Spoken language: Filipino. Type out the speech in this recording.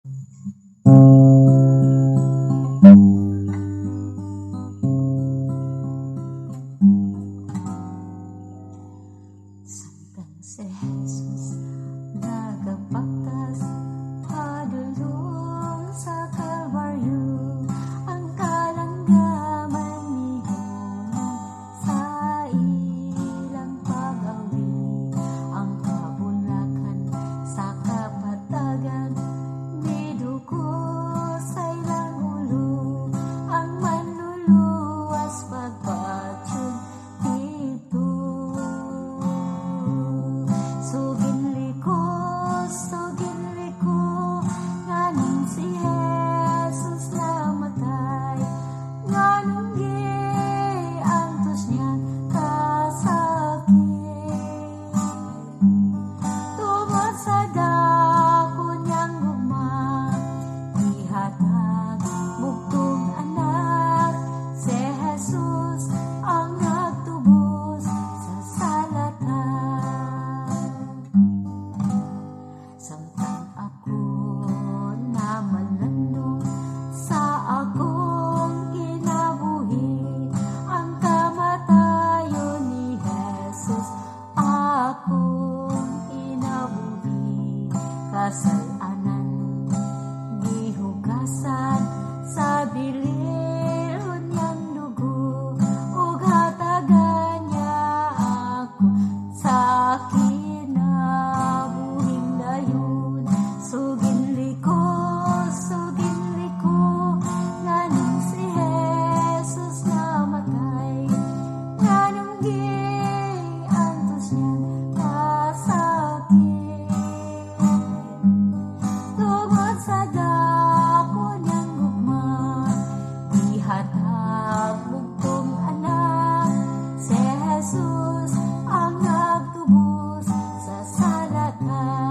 Samtang si Jesus nagapaktas padulong sa Kalbaryo, ang kalanggaman ni sa ilang pag-awi, ang kabunlakan sa kapatagan, nidugo sa ilang ulo, ang manluluwas pagpatsyon dito. Sugin liko, nganong si Jesus namatay, nganong giantos niya kasakit. Tungod sa dako niyang gugma, ihatag bugtong anak, si Jesus ang nagtubos sa salatan. Samtang ako na malandong sa akong kinabuhi, ang kamatayon ni Jesus akong inabuhi. Kasalanan gihugasan sa bilihon niyang dugo, ug hatagan niya ako sa kinabuhing dayon. Sugin liko, nganong si Jesus namatay, nganong giantos niya kasakit. Tungod sa dako niyang gugma, ihatag bugtong anak, si Jesus ang nagtubos sa salatan.